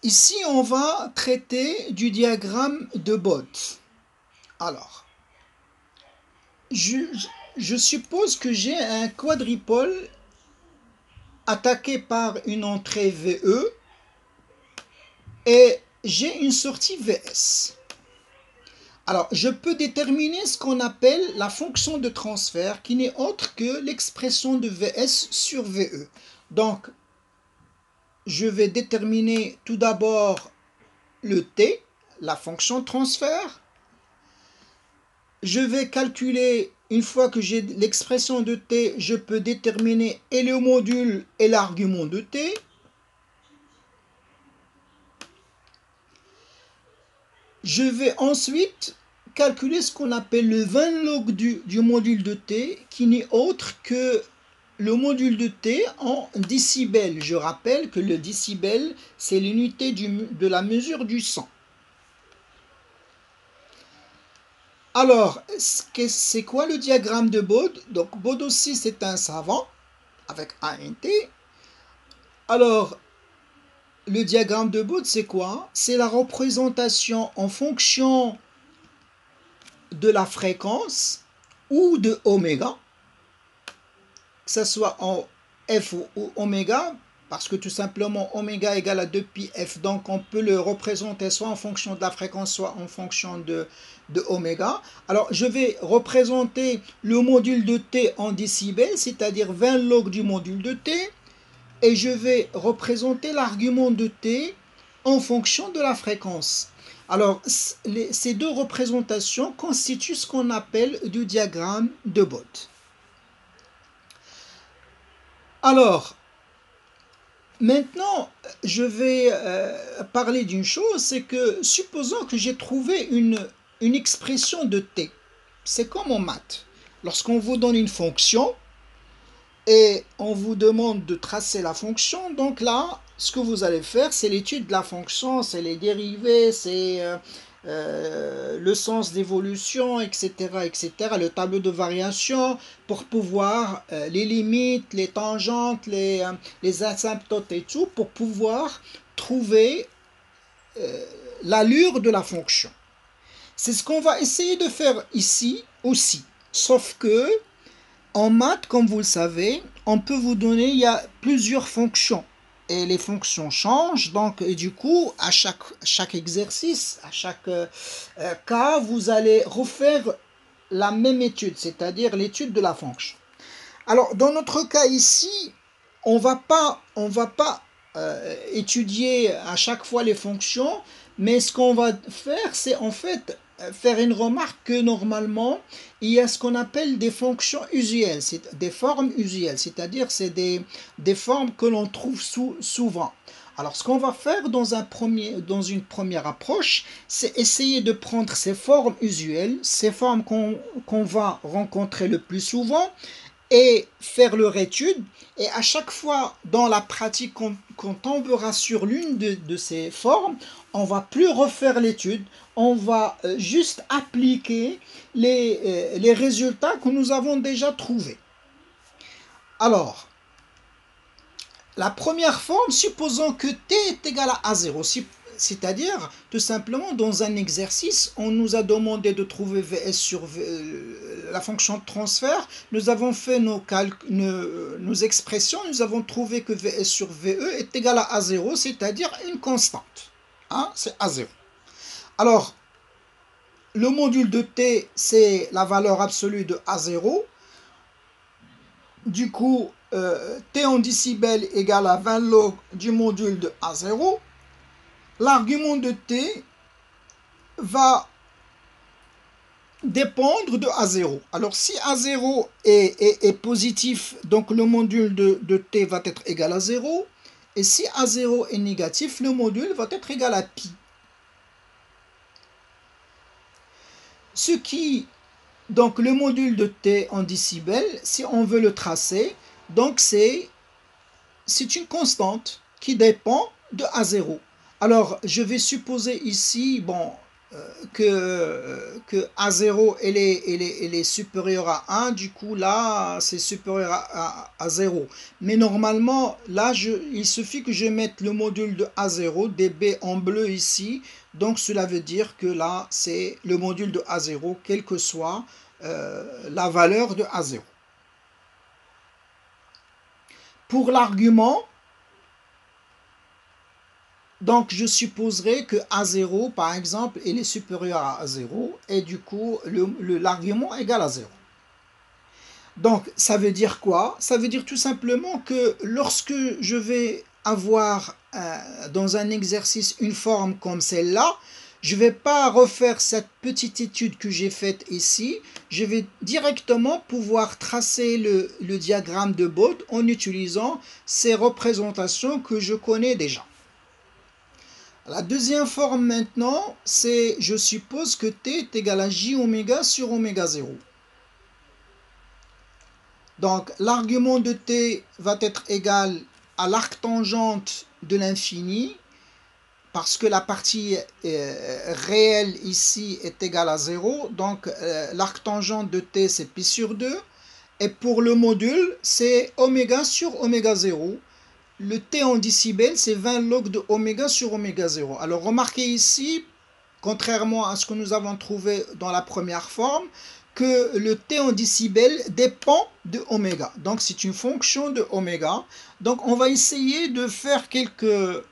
Ici, on va traiter du diagramme de Bode. Alors, je, je suppose que j'ai un quadripôle attaqué par une entrée VE et j'ai une sortie VS. Alors, je peux déterminer ce qu'on appelle la fonction de transfert qui n'est autre que l'expression de VS sur VE. Donc, je vais déterminer tout d'abord le T, la fonction de transfert. Je vais calculer, une fois que j'ai l'expression de T, je peux déterminer et le module et l'argument de T. Je vais ensuite calculer ce qu'on appelle le 20 log du module de T, qui n'est autre que le module de T en décibels. Je rappelle que le décibel, c'est l'unité de la mesure du son. Alors, c'est quoi le diagramme de Bode? Donc, Bode aussi, c'est un savant, avec ANT. Alors, le diagramme de Bode, c'est quoi? C'est la représentation en fonction de la fréquence ou de oméga, que ce soit en F ou oméga, parce que tout simplement oméga égale à 2pi f, donc on peut le représenter soit en fonction de la fréquence, soit en fonction de oméga. Alors je vais représenter le module de T en décibels, c'est-à-dire 20 log du module de T, et je vais représenter l'argument de T en fonction de la fréquence. Alors, ces deux représentations constituent ce qu'on appelle du diagramme de Bode. Alors, maintenant, je vais parler d'une chose, c'est que supposons que j'ai trouvé une expression de T. C'est comme en maths. Lorsqu'on vous donne une fonction et on vous demande de tracer la fonction, donc là, ce que vous allez faire, c'est l'étude de la fonction, c'est les dérivés, c'est le sens d'évolution, etc., etc., le tableau de variation pour pouvoir les limites, les tangentes, les asymptotes et tout, pour pouvoir trouver l'allure de la fonction. C'est ce qu'on va essayer de faire ici aussi, sauf que en maths, comme vous le savez, on peut vous donner, il y a plusieurs fonctions. Et les fonctions changent, donc et du coup, à chaque exercice, à chaque cas, vous allez refaire la même étude, c'est-à-dire l'étude de la fonction. Alors, dans notre cas ici, on va pas étudier à chaque fois les fonctions, mais ce qu'on va faire, c'est en fait faire une remarque que normalement, il y a ce qu'on appelle des fonctions usuelles, des formes usuelles, c'est-à-dire c'est des formes que l'on trouve souvent. Alors, ce qu'on va faire dans une première approche, c'est essayer de prendre ces formes usuelles, ces formes qu'on va rencontrer le plus souvent, et faire leur étude. Et à chaque fois dans la pratique qu'on tombera sur l'une de ces formes, on va plus refaire l'étude, on va juste appliquer les résultats que nous avons déjà trouvés. Alors, la première forme, supposons que t est égal à A0, c'est-à-dire, tout simplement, dans un exercice, on nous a demandé de trouver Vs sur la fonction de transfert. Nous avons fait nos expressions, nous avons trouvé que Vs sur Ve est égal à A0, c'est-à-dire une constante. Hein, c'est A0. Alors, le module de t, c'est la valeur absolue de A0. Du coup, t en décibels égale à 20 log du module de A0. L'argument de t va dépendre de A0. Alors si A0 est positif, donc le module de t va être égal à 0. Et si A0 est négatif, le module va être égal à pi. Ce qui, donc le module de t en décibels, si on veut le tracer, donc c'est une constante qui dépend de A0. Alors, je vais supposer ici, bon, que A0 elle est supérieure à 1, du coup là c'est supérieur à 0. Mais normalement là il suffit que je mette le module de A0, dB en bleu ici, donc cela veut dire que là c'est le module de A0, quelle que soit la valeur de A0. Pour l'argument, donc je supposerai que A0 par exemple il est supérieur à A0 et du coup l'argument égale à 0. Donc, ça veut dire quoi? Ça veut dire tout simplement que lorsque je vais avoir dans un exercice une forme comme celle-là, je ne vais pas refaire cette petite étude que j'ai faite ici. Je vais directement pouvoir tracer le diagramme de Bode en utilisant ces représentations que je connais déjà. La deuxième forme maintenant, c'est je suppose que t est égal à j oméga sur oméga 0. Donc l'argument de t va être égal à l'arctangente de l'infini, parce que la partie réelle ici est égale à 0, donc l'arctangente de t c'est pi sur 2, et pour le module c'est oméga sur oméga 0. Le t en décibels c'est 20 log de oméga sur oméga 0. Alors remarquez ici, contrairement à ce que nous avons trouvé dans la première forme, que le t en décibels dépend de oméga. Donc c'est une fonction de oméga. Donc on va essayer de faire quelques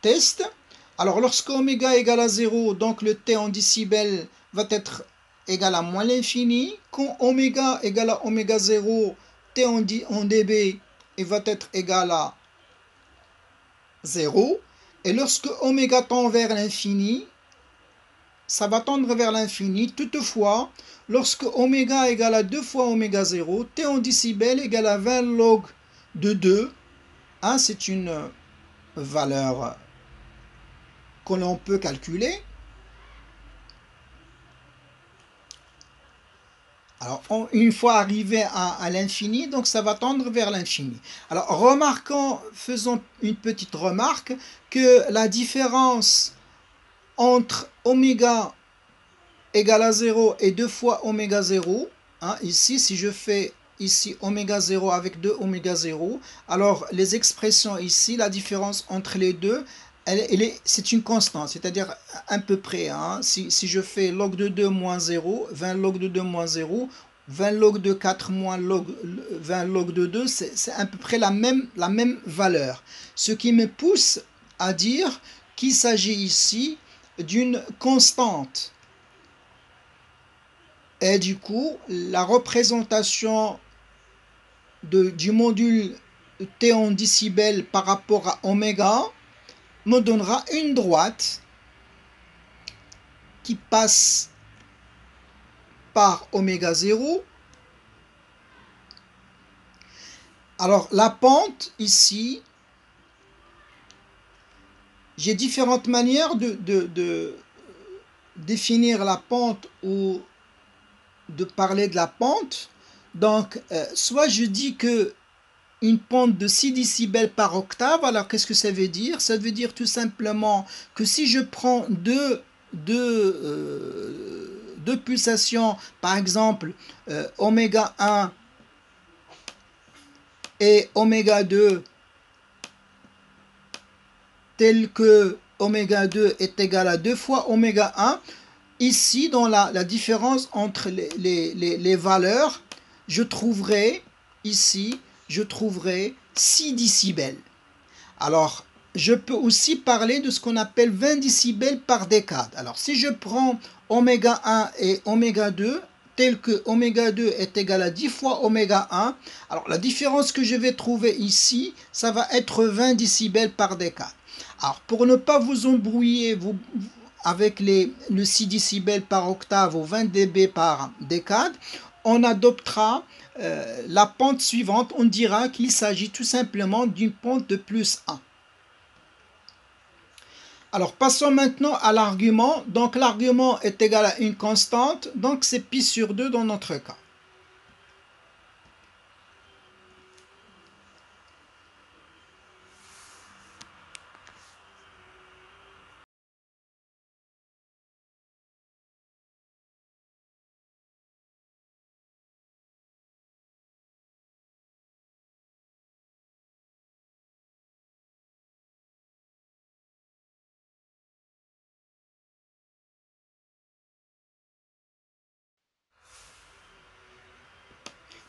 tests. Alors lorsque oméga égale à 0, donc le t en décibels va être égal à moins l'infini. Quand oméga égale à oméga 0, t en dB va être égal à 0. Et lorsque oméga tend vers l'infini, ça va tendre vers l'infini. Toutefois, lorsque oméga égale à 2 fois oméga 0, t en décibels égale à 20 log de 2. Hein, c'est une valeur que l'on peut calculer. Alors, une fois arrivé à l'infini, donc ça va tendre vers l'infini. Alors, faisons une petite remarque, que la différence entre oméga égale à 0 et 2 fois oméga 0, hein, ici, si je fais ici oméga 0 avec 2 oméga 0, alors les expressions ici, la différence entre les deux, c'est une constante, c'est-à-dire à peu près. Hein, si je fais log de 2 moins 0, 20 log de 2 moins 0, 20 log de 4 moins 20 log de 2, c'est à peu près la même valeur. Ce qui me pousse à dire qu'il s'agit ici d'une constante. Et du coup, la représentation du module T en décibels par rapport à oméga me donnera une droite qui passe par oméga 0. Alors la pente ici, j'ai différentes manières de définir la pente ou de parler de la pente. Donc soit je dis que une pente de 6 décibels par octave. Alors qu'est-ce que ça veut dire? Ça veut dire tout simplement que si je prends deux pulsations, par exemple oméga 1 et oméga 2, tel que oméga 2 est égal à 2 fois oméga 1, ici dans la différence entre les valeurs, je trouverai ici, je trouverai 6 décibels. Alors, je peux aussi parler de ce qu'on appelle 20 décibels par décade. Alors, si je prends oméga 1 et oméga 2, tel que oméga 2 est égal à 10 fois oméga 1, alors la différence que je vais trouver ici, ça va être 20 décibels par décade. Alors, pour ne pas vous embrouiller avec le 6 décibels par octave ou 20 dB par décade, on adoptera la pente suivante. On dira qu'il s'agit tout simplement d'une pente de plus 1. Alors passons maintenant à l'argument. Donc l'argument est égal à une constante, donc c'est pi sur 2 dans notre cas.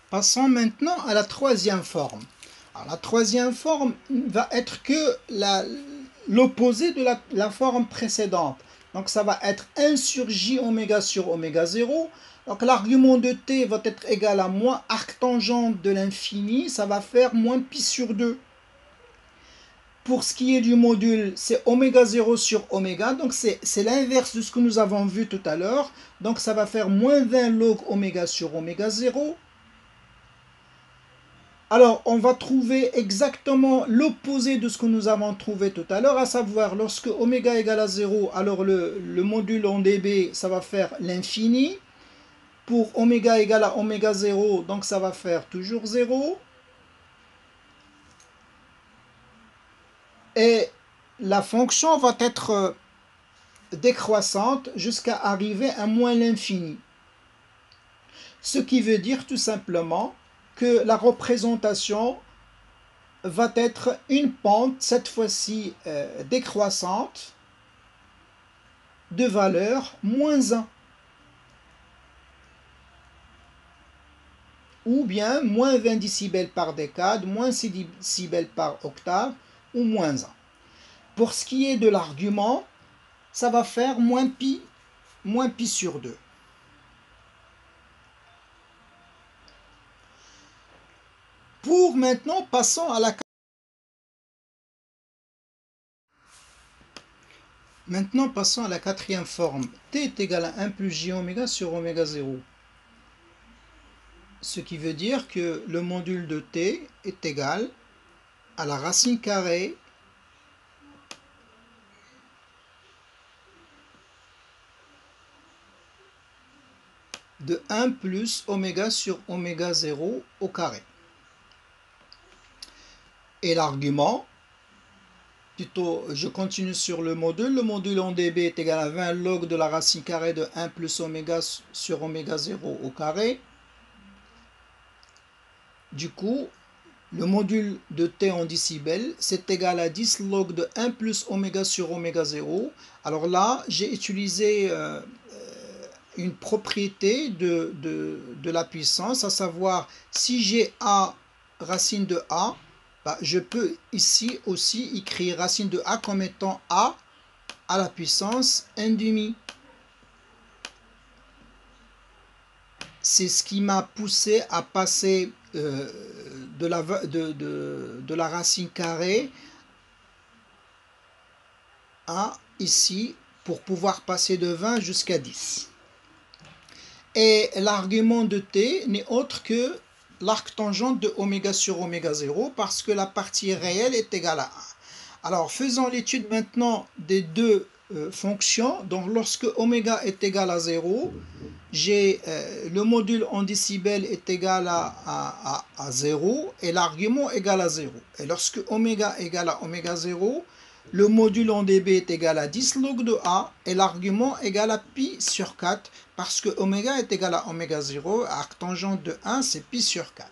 Passons maintenant à la troisième forme. Alors, la troisième forme va être que l'opposé de la forme précédente. Donc ça va être 1 sur j oméga sur oméga 0. Donc l'argument de t va être égal à moins arc tangente de l'infini, ça va faire moins pi sur 2. Pour ce qui est du module, c'est oméga 0 sur oméga, donc c'est l'inverse de ce que nous avons vu tout à l'heure. Donc ça va faire moins 20 log oméga sur oméga 0. Alors, on va trouver exactement l'opposé de ce que nous avons trouvé tout à l'heure, à savoir, lorsque oméga égale à 0, alors le module en dB, ça va faire l'infini. Pour oméga égale à oméga 0, donc ça va faire toujours 0. Et la fonction va être décroissante jusqu'à arriver à moins l'infini. Ce qui veut dire tout simplement que la représentation va être une pente, cette fois-ci décroissante, de valeur moins 1. Ou bien moins 20 décibels par décade, moins 6 décibels par octave, ou moins 1. Pour ce qui est de l'argument, ça va faire moins pi sur 2. Pour maintenant, passons à la quatrième forme. T est égal à 1 plus j oméga sur oméga 0. Ce qui veut dire que le module de t est égal à la racine carrée de 1 plus oméga sur oméga 0 au carré. Et l'argument, plutôt je continue sur le module en dB est égal à 20 log de la racine carrée de 1 plus oméga sur oméga 0 au carré. Du coup, le module de t en décibels, c'est égal à 10 log de 1 plus oméga sur oméga 0. Alors là, j'ai utilisé une propriété de la puissance, à savoir si j'ai a racine de a, je peux ici aussi écrire racine de a comme étant a à la puissance 1 demi. C'est ce qui m'a poussé à passer de la racine carrée à ici pour pouvoir passer de 20 jusqu'à 10. Et l'argument de t n'est autre que l'arc tangente de oméga sur oméga 0 parce que la partie réelle est égale à 1. Alors faisons l'étude maintenant des deux fonctions. Donc lorsque oméga est égal à 0, j'ai le module en décibels est égal à 0 et l'argument égal à 0. Et lorsque oméga égale à oméga 0, le module en dB est égal à 10 log de A et l'argument égal à pi sur 4 parce que oméga est égal à oméga 0, arc tangente de 1 c'est pi sur 4.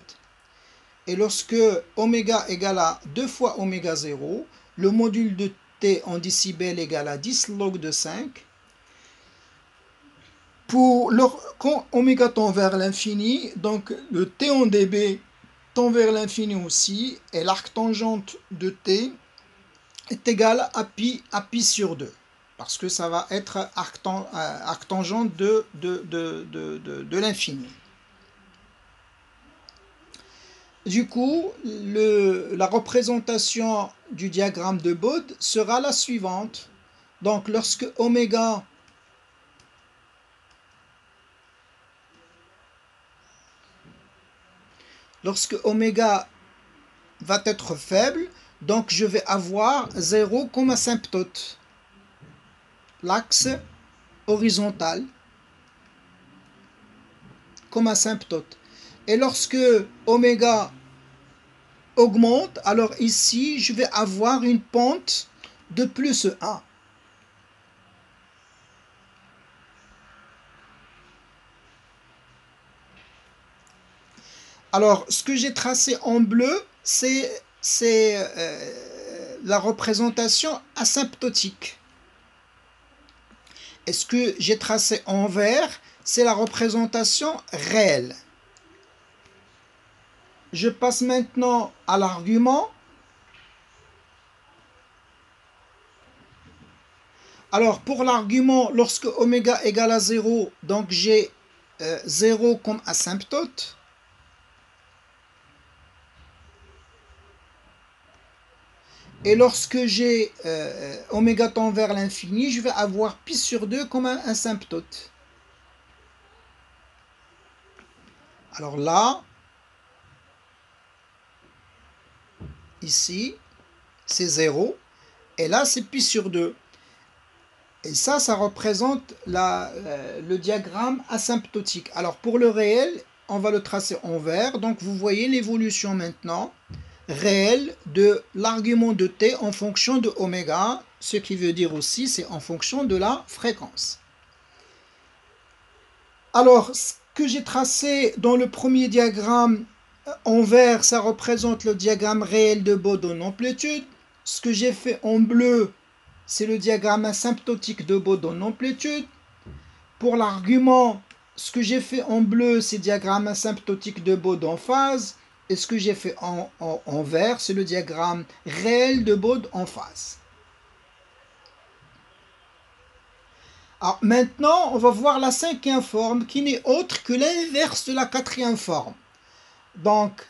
Et lorsque oméga égale à 2 fois oméga 0, le module de t en décibels égal à 10 log de 5. Quand oméga tend vers l'infini, donc le t en dB tend vers l'infini aussi, et l'arc tangente de t est égal à pi sur 2, parce que ça va être arc tangente de l'infini. Du coup, la représentation du diagramme de Bode sera la suivante. Donc lorsque oméga va être faible, donc je vais avoir 0 comme asymptote, l'axe horizontal comme asymptote. Et lorsque oméga augmente, alors ici je vais avoir une pente de plus 1. Alors ce que j'ai tracé en bleu, c'est la représentation asymptotique. Et ce que j'ai tracé en vert, c'est la représentation réelle. Je passe maintenant à l'argument. Alors, pour l'argument, lorsque oméga égale à 0, donc j'ai 0 comme asymptote. Et lorsque j'ai oméga tend vers l'infini, je vais avoir pi sur 2 comme un asymptote. Alors là, ici, c'est 0. Et là, c'est pi sur 2. Et ça représente le diagramme asymptotique. Alors pour le réel, on va le tracer en vert. Donc vous voyez l'évolution maintenant réelle de l'argument de t en fonction de oméga, ce qui veut dire aussi c'est en fonction de la fréquence. Alors ce que j'ai tracé dans le premier diagramme en vert, ça représente le diagramme réel de Baud en amplitude. Ce que j'ai fait en bleu, c'est le diagramme asymptotique de Baud en amplitude. Pour l'argument, ce que j'ai fait en bleu, c'est le diagramme asymptotique de Baud en phase. Et ce que j'ai fait en vert, c'est le diagramme réel de Baud en phase. Alors maintenant, on va voir la cinquième forme qui n'est autre que l'inverse de la quatrième forme. Donc,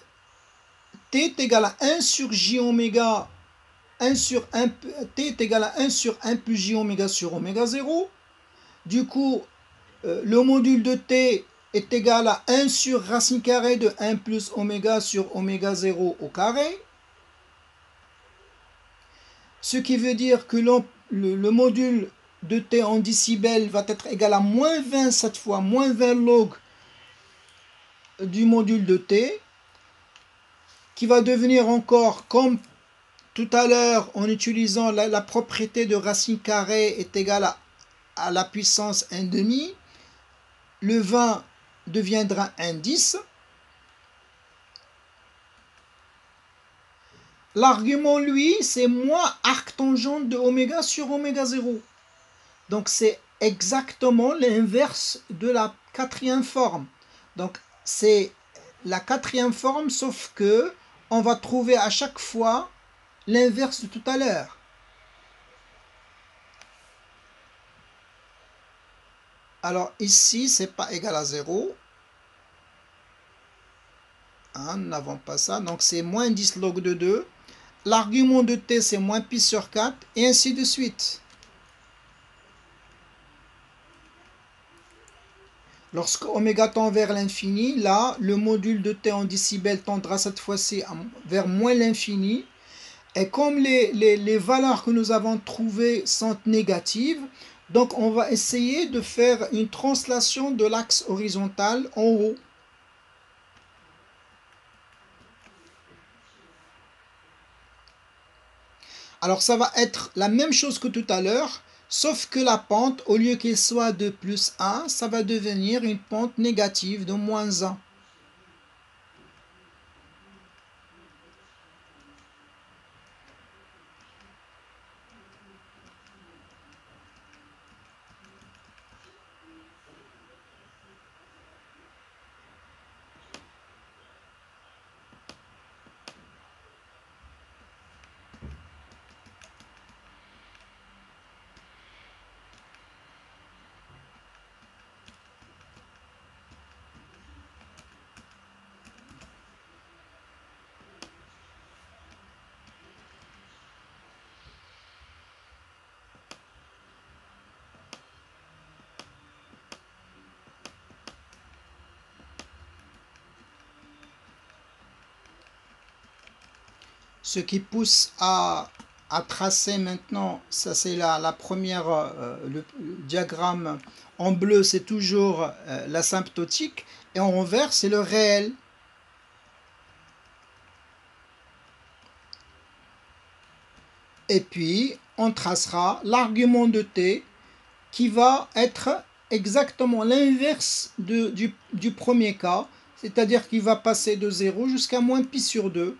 t est égal à 1 sur j oméga, 1 sur 1, t est égal à 1 sur 1 plus j oméga sur oméga 0. Du coup, le module de t est égal à 1 sur racine carrée de 1 plus oméga sur oméga 0 au carré. Ce qui veut dire que le module de t en décibels va être égal à moins 20 cette fois, moins 20 log du module de t, qui va devenir encore comme tout à l'heure en utilisant la propriété de racine carrée est égale à la puissance 1,5. Le 20 deviendra 1,10. L'argument, lui, c'est moins arctangente de oméga sur oméga 0. Donc c'est exactement l'inverse de la quatrième forme. Donc c'est la quatrième forme, sauf que on va trouver à chaque fois l'inverse de tout à l'heure. Alors ici, c'est pas égal à 0. Nous n'avons pas ça. Donc c'est moins 10 log de 2. L'argument de t, c'est moins pi sur 4, et ainsi de suite. Lorsque oméga tend vers l'infini, là, le module de t en décibels tendra cette fois-ci vers moins l'infini. Et comme les valeurs que nous avons trouvées sont négatives, donc on va essayer de faire une translation de l'axe horizontal en haut. Alors ça va être la même chose que tout à l'heure, sauf que la pente, au lieu qu'elle soit de plus 1, ça va devenir une pente négative de moins 1. Ce qui pousse à tracer maintenant, ça c'est la première, le diagramme en bleu c'est toujours l'asymptotique, et en vert c'est le réel. Et puis on tracera l'argument de t qui va être exactement l'inverse du premier cas, c'est-à-dire qu'il va passer de 0 jusqu'à moins pi sur 2.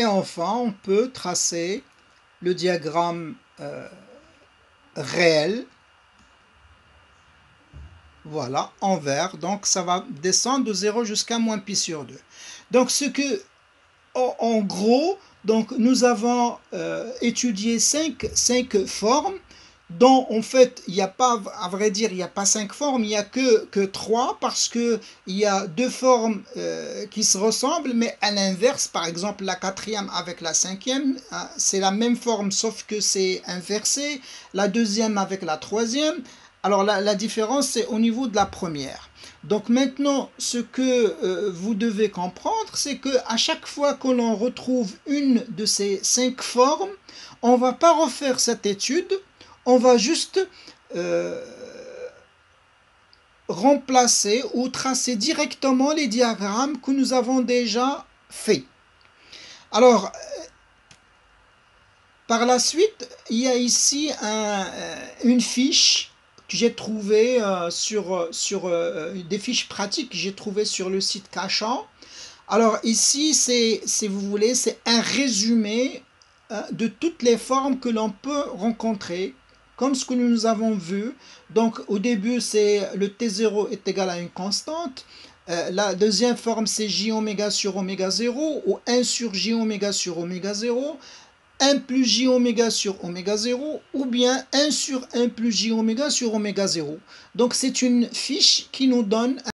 Et enfin, on peut tracer le diagramme réel. Voilà, en vert. Donc, ça va descendre de 0 jusqu'à moins pi sur 2. Donc, en gros, donc, nous avons étudié 5 formes, dont en fait, il n'y a pas, à vrai dire, il n'y a pas 5 formes, il n'y a que 3, parce qu'il y a 2 formes qui se ressemblent, mais à l'inverse, par exemple, la quatrième avec la cinquième, c'est la même forme, sauf que c'est inversé, la deuxième avec la troisième. Alors la différence, c'est au niveau de la première. Donc maintenant, ce que vous devez comprendre, c'est qu'à chaque fois que l'on retrouve une de ces 5 formes, on ne va pas refaire cette étude, on va juste remplacer ou tracer directement les diagrammes que nous avons déjà faits. Alors, par la suite, il y a ici une fiche que j'ai trouvée sur des fiches pratiques que j'ai trouvées sur le site Cachan. Alors ici, si vous voulez, c'est un résumé de toutes les formes que l'on peut rencontrer, comme ce que nous avons vu. Donc au début, c'est le T0 est égal à une constante. La deuxième forme, c'est J oméga sur oméga 0, ou 1 sur J oméga sur oméga 0. 1 plus j oméga sur oméga 0, ou bien 1 sur 1 plus j oméga sur oméga 0. Donc c'est une fiche qui nous donne